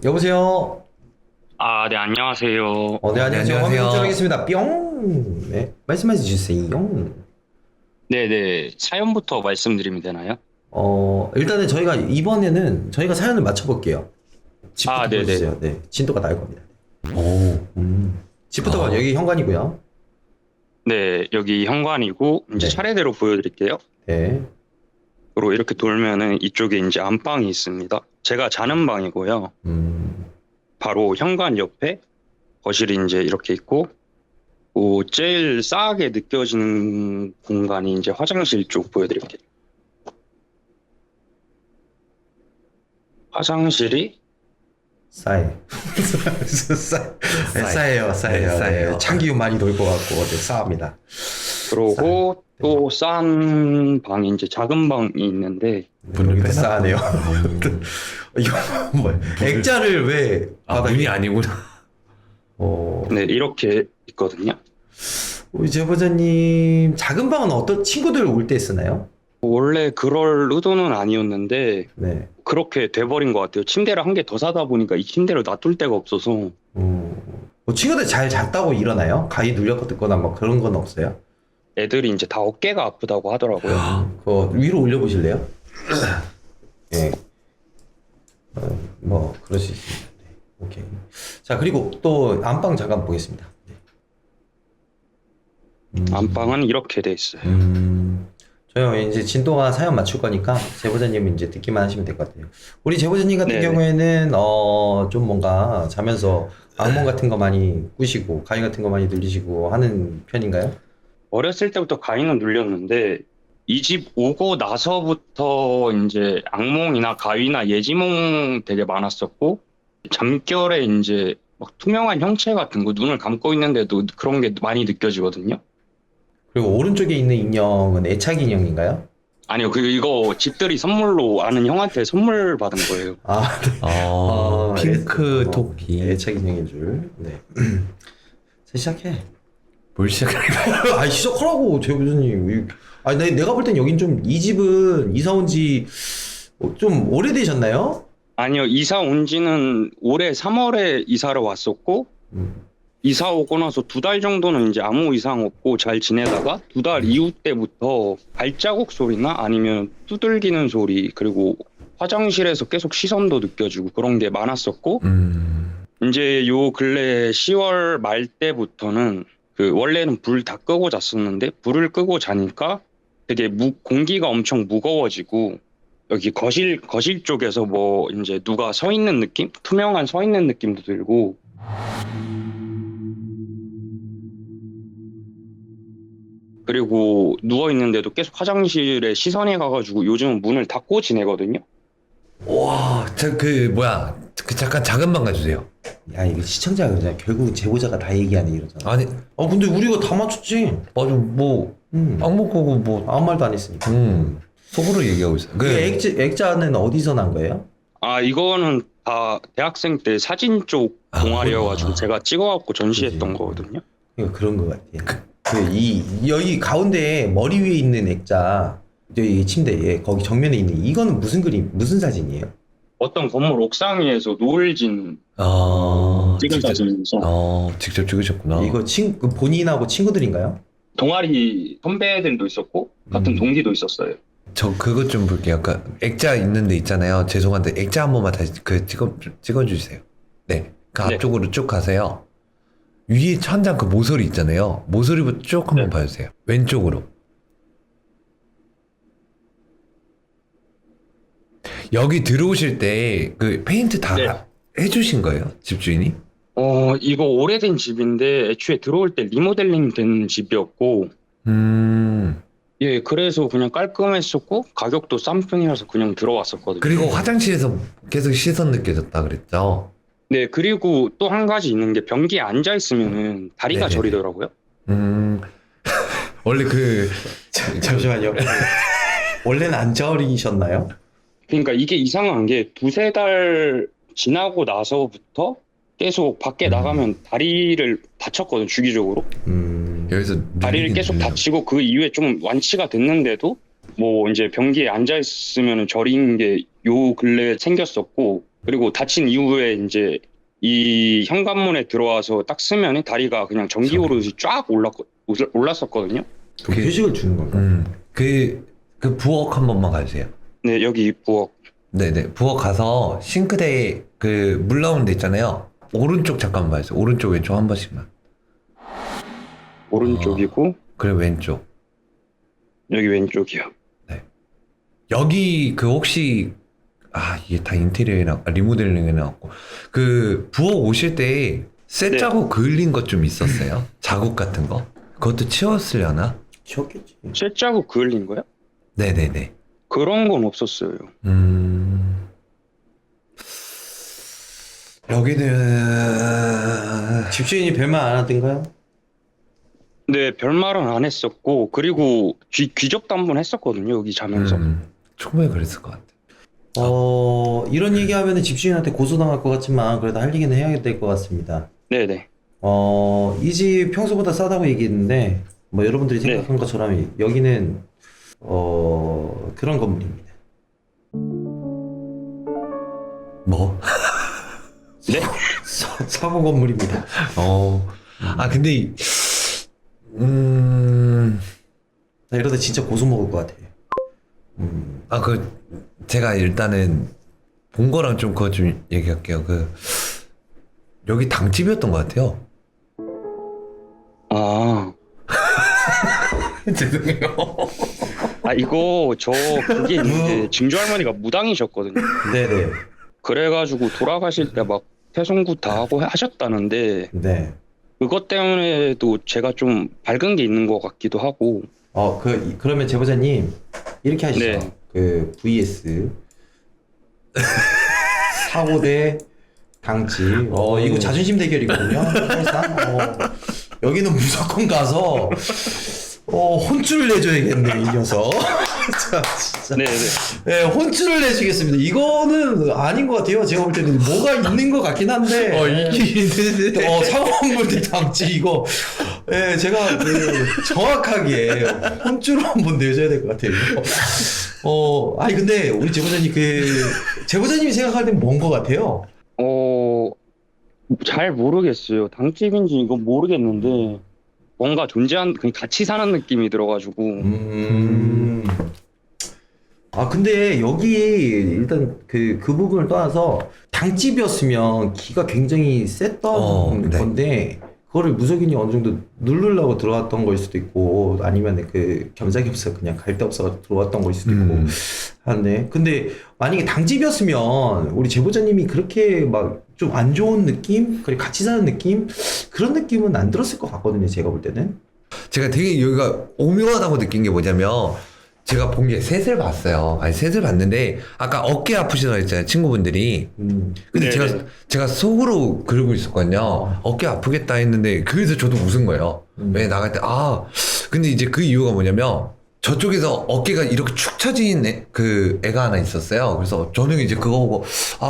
여보세요? 아, 네, 안녕하세요. 네, 안녕하세요. 안녕하세요. 화면 촬영했습니다. 뿅! 네, 말씀해 주세요. 네네, 사연부터 말씀드리면 되나요? 일단은 저희가 이번에는 저희가 사연을 맞춰볼게요. 집부터 아, 네네. 보여주세요. 네, 진도가 나을 겁니다. 오, 집부터 아. 여기 현관이고요. 네, 여기 현관이고, 이제 네. 차례대로 보여드릴게요. 네, 그리고 이렇게 돌면은 이쪽에 이제 안방이 있습니다. 제가 자는 방이고요. 바로 현관 옆에 거실이 이제 이렇게 있고, 제일 싸하게 느껴지는 공간이 이제 화장실 쪽 보여드릴게요. 화장실이 싸해. 싸해요, 싸해요. 네, 싸해요. 네, 참기름 많이 돌 것 같고, 네, 싸합니다. 그러고 또 싼 방이 이제 작은 방이 있는데, 여기도 빼놨구나. 싸하네요. 이거 뭐야? 액자를 왜 바닥에? 문이 아니구나. 네, 이렇게 있거든요. 우리 제보자님 작은 방은 어떤 친구들 올 때 쓰나요? 원래 그럴 의도는 아니었는데 네. 그렇게 돼버린 것 같아요. 침대를 한 개 더 사다 보니까 이 침대를 놔둘 데가 없어서. 친구들 잘 잤다고 일어나요? 가위 눌렸거나 뭐 그런 건 없어요? 애들이 이제 다 어깨가 아프다고 하더라고요. 그거 위로 올려보실래요? 예. 뭐 그럴 수 있습니다. 네. 오케이. 자, 그리고 또 안방 잠깐 보겠습니다. 네. 안방은 이렇게 돼 있어요. 저희 이제 진도가 사연 맞출 거니까 제보자님 이제 듣기만 하시면 될 것 같아요. 우리 제보자님 같은 네네. 경우에는 좀 뭔가 자면서 악몽 같은 거 많이 꾸시고 가위 같은 거 많이 눌리시고 하는 편인가요? 어렸을 때부터 가위는 눌렸는데 이 집 오고 나서부터 이제 악몽이나 가위나 예지몽 되게 많았었고, 잠결에 이제 막 투명한 형체 같은 거 눈을 감고 있는데도 그런 게 많이 느껴지거든요. 그리고 오른쪽에 있는 인형은 애착 인형인가요? 아니요, 이거 집들이 선물로 아는 형한테 선물 받은 거예요. 아, 네. 핑크 토끼. 애착 인형인 줄. 네. 자, 시작해. 뭘 시작해? 아니, 시작하라고, 제보자님. 아니, 내가 볼 땐 여긴 좀, 이 집은 이사 온 지 좀 오래되셨나요? 아니요, 이사 온 지는 올해 3월에 이사를 왔었고, 이사 오고 나서 2달 정도는 이제 아무 이상 없고 잘 지내다가 2달 이후 때부터 발자국 소리나 아니면 두들기는 소리, 그리고 화장실에서 계속 시선도 느껴지고 그런 게 많았었고, 이제 요 근래 10월 말 때부터는 원래는 불 다 끄고 잤었는데 불을 끄고 자니까 되게 공기가 엄청 무거워지고, 여기 거실 쪽에서 뭐 이제 누가 서 있는 느낌? 투명한 서 있는 느낌도 들고, 그리고 누워 있는데도 계속 화장실에 시선이 가가지고 요즘은 문을 닫고 지내거든요. 와, 잠깐 작은 방 가주세요. 야, 이거 시청자가 그러잖아. 결국 제보자가 다 얘기하네, 이러잖아. 아니, 근데 우리가 다 맞췄지. 맞아, 악몽 꾸고 아무 말도 안 했으니까. 속으로 얘기하고 있어. 그 액자는 어디서 난 거예요? 아, 이거는 다 대학생 때 사진 쪽 동아리여가지고 제가 찍어갖고 전시했던 그치. 거거든요. 그러니까 그런 것 같아. 여기 가운데 머리 위에 있는 액자, 여기 침대에 거기 정면에 있는 이거는 무슨 그림, 무슨 사진이에요? 어떤 건물 옥상 위에서 노을진 찍은 사진이어서 직접 찍으셨구나. 이거 본인하고 친구들인가요? 동아리 선배들도 있었고 같은 동기도 있었어요. 저 그것 좀 볼게요. 아까 액자 있는 데 있잖아요. 죄송한데 액자 한 번만 다시 찍어주세요. 네, 그 네. 앞쪽으로 쭉 가세요. 위에 천장 그 모서리 있잖아요. 모서리부터 쭉 한번 네. 봐주세요. 왼쪽으로. 여기 들어오실 때 그 페인트 다 네. 해주신 거예요? 집주인이? 이거 오래된 집인데 애초에 들어올 때 리모델링 된 집이었고, 예, 그래서 그냥 깔끔했었고 가격도 싼 편이라서 그냥 들어왔었거든요. 그리고 화장실에서 계속 시선 느껴졌다 그랬죠? 네, 그리고 또 한 가지 있는 게 변기에 앉아 있으면은 다리가 네네네. 저리더라고요. 원래 잠시만요. 원래는 안 저리셨나요? 그러니까 이게 이상한 게 2-3달 지나고 나서부터 계속 밖에 나가면 다리를 다쳤거든, 주기적으로. 여기서 다리를 계속 눌리긴 다치고 그 이후에 좀 완치가 됐는데도 뭐 이제 변기에 앉아 있으면 저린 게 요 근래에 생겼었고, 그리고 다친 이후에 이제 이 현관문에 들어와서 딱 쓰면 다리가 그냥 전기 오르듯이 쫙 올랐었거든요. 그 휴식을 주는 건가? 그 부엌 한 번만 가주세요. 네, 여기 부엌. 네네. 부엌 가서 싱크대에 그 물 나오는 데 있잖아요. 오른쪽 잠깐만 봐주세요. 오른쪽 왼쪽 한 번씩만. 오른쪽이고 그래 왼쪽. 여기 왼쪽이요. 여기 그 혹시 이게 다 인테리어에 리모델링에 나왔고 그 부엌 오실 때 쇠 자국 그을린 것 좀 있었어요? 자국 같은 거? 그것도 치웠으려나? 쉬었겠지. 쇠자국 그을린 거야? 네네네. 그런 건 없었어요. 여기는 집주인이 별말 안 하던가요? 네, 별말은 안 했었고 그리고 귀적도 한번 했었거든요. 여기 자면서. 충분히 그랬을 것 같아. 이런 얘기하면 집주인한테 고소당할 것 같지만 그래도 할 얘기는 해야 될 것 같습니다. 네네. 이 집 평소보다 싸다고 얘기했는데 뭐 여러분들이 네. 생각한 것처럼 여기는 그런 건물입니다. 뭐? 네? 사고 건물입니다. 근데 나 이러다 진짜 고소 먹을 것 같아. 제가 일단은 본 거랑 좀 그거 좀 얘기할게요. 여기 당집이었던 것 같아요. 아, 죄송해요. 이거 그게 있는데 증조 할머니가 무당이셨거든요. 네네. 그래가지고 돌아가실 때 막 태송구 다 하고 하셨다는데 네. 그것 때문에도 제가 좀 밝은 게 있는 것 같기도 하고. 그러면 제보자님 이렇게 하시죠. 네. 그 vs 사고 대 당치. 이거 자존심 대결이거든요. 사실상. 여기는 무조건 가서 혼쭐을 내줘야겠네 이 녀석. 진짜. 네네. 네, 혼쭐을 내주겠습니다. 이거는 아닌 것 같아요. 제가 볼 때는 뭐가 있는 것 같긴 한데. 이게 있는데. 사고물 대 당치 이거. 예, 제가 정확하게 혼쭐을 한번 내줘야 될 것 같아요. 근데 우리 제보자님 제보자님이 생각할 땐 뭔 것 같아요? 잘 모르겠어요. 당집인지 이건 모르겠는데 뭔가 그냥 같이 사는 느낌이 들어가지고. 근데 여기 일단 그 부분을 떠나서 당집이었으면 기가 굉장히 셌던 네. 건데 그거를 무속인이 어느 정도 누르려고 들어왔던 걸 수도 있고 아니면 겸사겸사 그냥 갈 데 없어서 들어왔던 걸 수도 있고 하는데 근데 만약에 당집이었으면 우리 제보자님이 그렇게 막 좀 안 좋은 느낌? 그리고 같이 사는 느낌? 그런 느낌은 안 들었을 것 같거든요. 제가 볼 때는. 제가 되게 여기가 오묘하다고 느낀 게 뭐냐면 제가 본 게 셋을 봤어요. 셋을 봤는데 아까 어깨 아프시다고 했잖아요. 친구분들이. 근데 네네. 제가 속으로 그러고 있었거든요. 어깨 아프겠다 했는데 그래서 저도 웃은 거예요. 왜 나갈 때 근데 이제 그 이유가 뭐냐면 저쪽에서 어깨가 이렇게 축 처진 애가 하나 있었어요. 그래서 저는 이제 그거 보고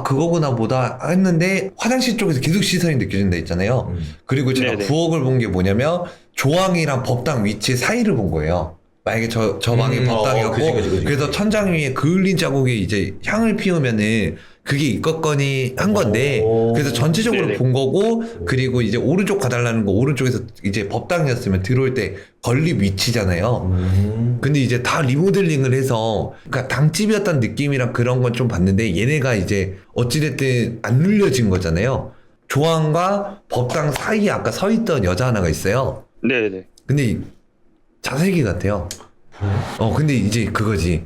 그거구나 보다 했는데 화장실 쪽에서 계속 시선이 느껴진다 했잖아요. 그리고 제가 네네. 부엌을 본 게 뭐냐면 조항이랑 법당 위치 사이를 본 거예요. 만약에 저 방이 법당이었고 그치. 그래서 천장 위에 그을린 자국이 이제 향을 피우면은 그게 있겠거니 한 건데 그래서 전체적으로 네네. 본 거고 그리고 이제 오른쪽 가달라는 거 오른쪽에서 이제 법당이었으면 들어올 때 건립 위치잖아요. 근데 이제 다 리모델링을 해서 그러니까 당집이었던 느낌이랑 그런 건 좀 봤는데 얘네가 이제 어찌됐든 안 눌려진 거잖아요. 조항과 법당 사이에 아까 서 있던 여자 하나가 있어요. 네네. 근데 자세기 같아요. 근데 이제 그거지.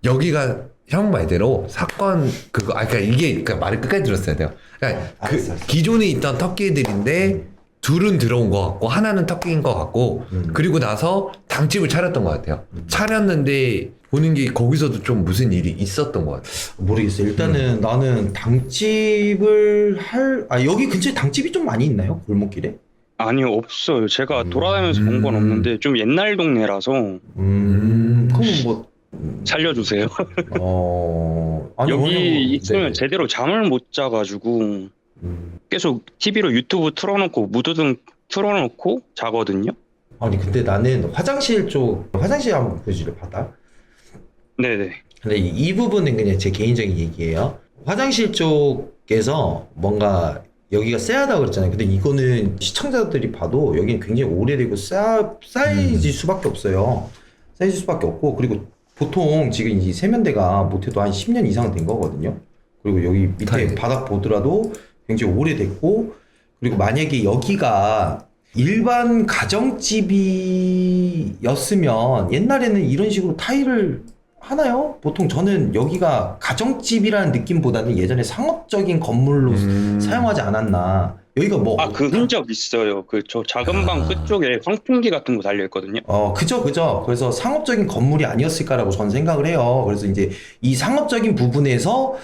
여기가 형 말대로 사건 그러니까 이게 말을 끝까지 들었어야 돼요. 그러니까 알았어. 기존에 있던 터키들인데 둘은 들어온 것 같고 하나는 터키인 것 같고 그리고 나서 당집을 차렸던 것 같아요. 차렸는데 보는 게 거기서도 좀 무슨 일이 있었던 것 같아요. 모르겠어요. 일단은 나는 당집을 여기 근처에 당집이 좀 많이 있나요? 골목길에? 아니요, 없어요. 제가 돌아다니면서 본 건 없는데 좀 옛날 동네라서 그럼 뭐 살려주세요. 아니, 여기 있으면 네네. 제대로 잠을 못 자가지고 계속 TV로 유튜브 틀어놓고 무드등 틀어놓고 자거든요. 아니 근데 나는 화장실 한번 보여줄래 바닥? 네네. 근데 이 부분은 그냥 제 개인적인 얘기예요. 화장실 쪽에서 뭔가 여기가 쎄하다고 그랬잖아요. 근데 이거는 시청자들이 봐도 여기는 굉장히 오래되고 쌓여질 수밖에 없어요. 쌓여질 수밖에 없고, 그리고 보통 지금 이 세면대가 못해도 한 10년 이상 된 거거든요. 그리고 여기 밑에 다행이네. 바닥 보더라도 굉장히 오래됐고, 그리고 만약에 여기가 일반 가정집이었으면 옛날에는 이런 식으로 타일을 하나요? 보통 저는 여기가 가정집이라는 느낌보다는 예전에 상업적인 건물로 사용하지 않았나. 여기가 뭐 아, 그 흔적 있어요. 그 저 작은 방 끝쪽에 환풍기 같은 거 달려 있거든요. 그죠. 그래서 상업적인 건물이 아니었을까라고 저는 생각을 해요. 그래서 이제 이 상업적인 부분에서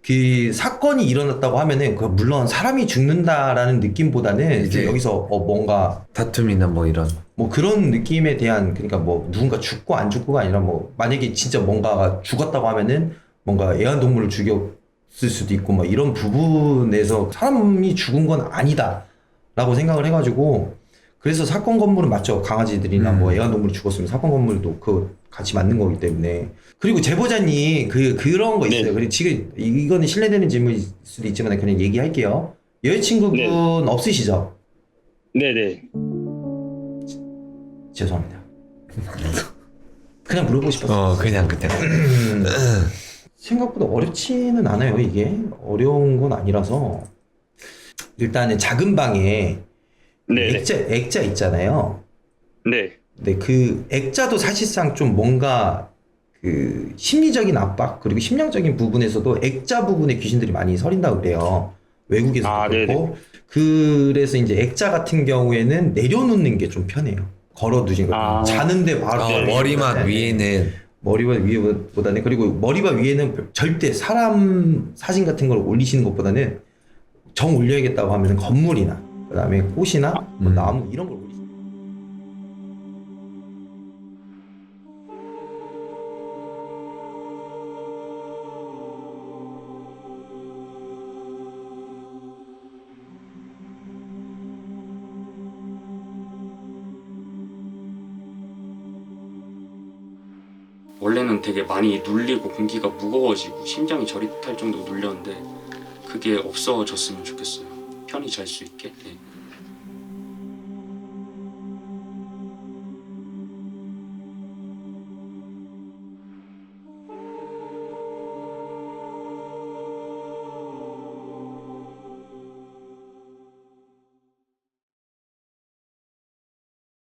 그 사건이 일어났다고 하면은, 물론 사람이 죽는다라는 느낌보다는 이제 이제 여기서 뭔가 다툼이나 뭐 이런. 뭐 그런 느낌에 대한, 그러니까 뭐 누군가 죽고 안 죽고가 아니라, 뭐 만약에 진짜 뭔가가 죽었다고 하면은 뭔가 애완동물을 죽였을 수도 있고, 뭐 이런 부분에서 사람이 죽은 건 아니다라고 생각을 해가지고, 그래서 사건 건물은 맞죠. 강아지들이나 뭐 애완동물이 죽었으면 사건 건물도 그 같이 맞는 거기 때문에. 그리고 제보자님 그런 거 있어요. 네. 그리고 지금 이거는 신뢰되는 질문일 수도 있지만 그냥 얘기할게요. 여자친구분 네. 없으시죠? 네네. 죄송합니다. 그냥 물어보고 싶었어요. 그냥. 생각보다 어렵지는 않아요. 이게 어려운 건 아니라서. 일단은 작은 방에 네네. 액자 있잖아요. 네. 근데 그 액자도 사실상 좀 뭔가 그 심리적인 압박, 그리고 심령적인 부분에서도 액자 부분에 귀신들이 많이 서린다고 그래요. 외국에서도 아, 그렇고. 그래서 이제 액자 같은 경우에는 내려놓는 게 좀 편해요. 걸어 두신 거. 아. 자는데 바로 머리만 네. 위에는 머리와 위에보다는, 그리고 머리와 위에는 절대 사람 사진 같은 걸 올리시는 것보다는 정 올려야겠다고 하면 건물이나 그다음에 꽃이나 뭐 나무 이런 걸 올리시는. 원래는 되게 많이 눌리고 공기가 무거워지고 심장이 저릿할 정도로 눌렸는데 그게 없어졌으면 좋겠어요. 편히 잘 수 있게. 네.